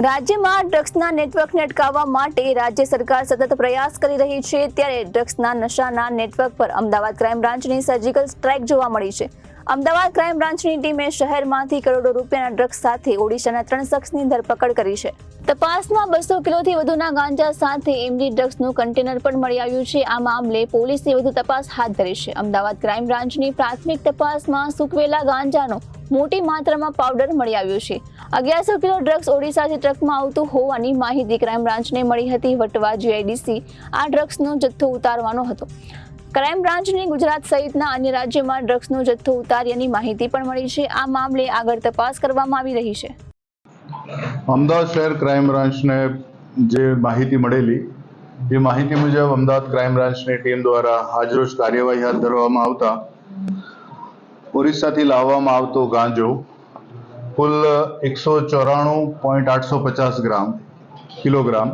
રાજ્યમાં ડ્રગ્સના નેટવર્કને અટકાવવા માટે રાજ્ય સરકાર સતત પ્રયાસ કરી રહી છે, ત્યારે ડ્રગ્સના નશાના નેટવર્ક પર અમદાવાદ ક્રાઇમ બ્રાન્ચની સર્જિકલ સ્ટ્રાઇક જોવા મળી છે। અમદાવાદ ક્રાઇમ બ્રાન્ચની ટીમે શહેરમાંથી કરોડો રૂપિયાના ડ્રગ્સ સાથે ઓડિશાના 3 શખ્સની ધરપકડ કરી છે। તપાસમાં 200 કિલોથી વધુના ગાંજા સાથે એમડી ડ્રગ્સનું કન્ટેનર પણ મળી આવ્યું છે। આ મામલે પોલીસે વધુ તપાસ હાથ ધરી છે। અમદાવાદ ક્રાઇમ બ્રાન્ચની પ્રાથમિક તપાસમાં સૂકવેલા ગાંજાનો મોટી માત્રામાં પાવડર મળી આવ્યો છે। 1100 કિલો ડ્રગ્સ ઓડિશાથી ટ્રકમાં આવતું હોવાની માહિતી ક્રાઇમ બ્રાન્ચને મળી હતી। વટવા જીઆઈડીસી આ ડ્રગ્સનો જથ્થો ઉતારવાનો હતો। ક્રાઇમ બ્રાન્ચની ગુજરાત સહિતના અન્ય રાજ્યોમાં ડ્રગ્સનો જથ્થો ઉતાર્યાની માહિતી પણ મળી છે। આ મામલે આગળ તપાસ કરવામાં આવી રહી છે। અમદાવાદ શહેર ક્રાઇમ બ્રાન્ચને જે માહિતી મળેલી એ માહિતી મુજબ અમદાવાદ ક્રાઇમ બ્રાન્ચની ટીમ દ્વારા આજરોજ કાર્યવાહી હાથ ધરવામાં આવતા ઓરિસ્સાથી લાવવામાં આવતો ગાંજો કુલ 194.850 કિલોગ્રામ,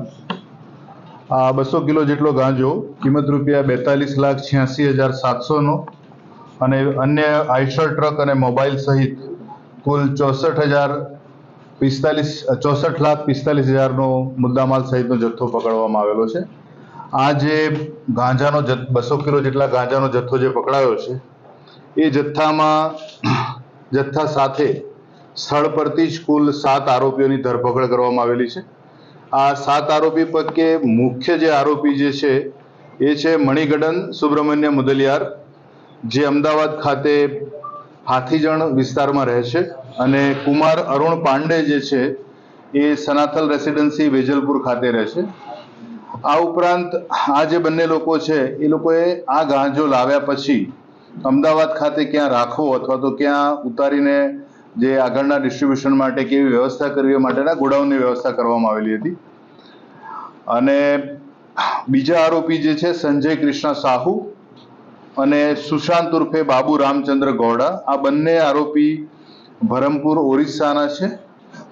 આ 200 કિલો જેટલો ગાંજો કિંમત રૂપિયા 42,86,700નો અને અન્ય આઈશર ટ્રક અને મોબાઈલ સહિત કુલ 64,45,000નો મુદ્દામાલ સહિતનો જથ્થો પકડવામાં આવેલો છે। આ જે ગાંજાનો 200 કિલો જેટલા ગાંજાનો જથ્થો જે પકડાયો છે એ જથ્થા સાથે સ્થળ પરથી જ કુલ 7 આરોપીઓની ધરપકડ કરવામાં આવેલી છે। આ 7 આરોપી પૈકી મુખ્ય જે આરોપી જે છે એ છે મણિગડન સુબ્રમણ્ય મુદલિયાર, જે અમદાવાદ ખાતે હાથીજણ વિસ્તારમાં રહે છે, અને કુમાર અરુણ પાંડે જે છે એ સનાથલ રેસિડેન્સી વેજલપુર ખાતે રહે છે। આ ઉપરાંત આ જે બંને લોકો છે એ લોકોએ આ ગાંજો લાવ્યા પછી અમદાવાદ ખાતે ક્યાં રાખવો અથવા તો ક્યાં ઉતારીને જે આગળના ડિસ્ટ્રીબ્યુશન માટે કેવી વ્યવસ્થા કરવી માટેના ગોડાઉનની વ્યવસ્થા કરવામાં આવેલી હતી। અને બીજા આરોપી જે છે સંજય કૃષ્ણ સાહુ અને સુશાંત ઉર્ફે બાબુ રામચંદ્ર ગૌડા, આ બંને આરોપી ભરમપુર ઓરિસ્સાના છે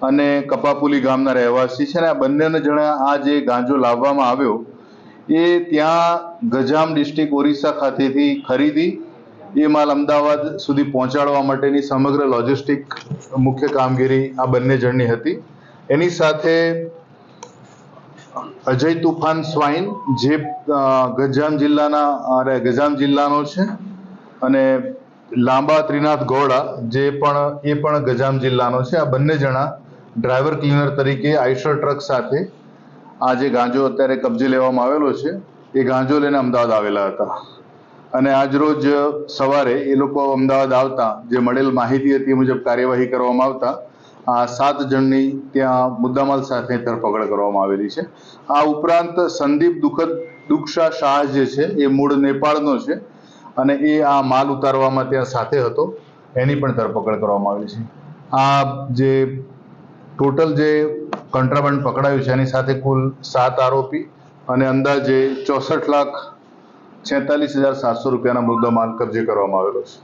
અને કપાપુલી ગામના રહેવાસી છે। અને આ બંને જણા આ જે ગાંજો લાવવામાં આવ્યો એ ત્યાં ગજામ ડિસ્ટ્રિક્ટ ઓરિસ્સા ખાતેથી ખરીદી એ માલ અમદાવાદ સુધી પહોંચાડવા માટેની સમગ્ર લોજિસ્ટિક મુખ્ય કામગીરી આ બંને જણની હતી। એની સાથે અજય તુફાન સ્વાઈન, જે ગજામ જિલ્લાનો છે, અને લાંબા ત્રિનાથ ગૌડા, જે પણ ગજામ જિલ્લાનો છે। આ બંને જણા ડ્રાઈવર ક્લીનર તરીકે આઈશર ટ્રક સાથે આ જે ગાંજો અત્યારે કબજે લેવામાં આવેલો છે એ ગાંજો લઈને અમદાવાદ આવેલા હતા। અને આજરોજ સવારે એ લોકો અમદાવાદ આવતા જે મળેલ માહિતી હતી એ મુજબ કાર્યવાહી કરવામાં આવતા આ 7 જણની ત્યાં મુદ્દામાલ સાથે ધરપકડ કરવામાં આવેલી છે। આ ઉપરાંત સંદીપ દુક્ષા શાહ જે છે એ મૂળ નેપાળનો છે અને એ આ માલ ઉતારવામાં ત્યાં સાથે હતો, એની પણ ધરપકડ કરવામાં આવેલી છે। આ જે ટોટલ જે કોન્ટ્રાબંડ પકડાયું છે એની સાથે કુલ 7 આરોપી અને અંદાજે 64,46,700 રૂપિયાના મુદ્દામાલ કબજે કરવામાં આવેલો છે।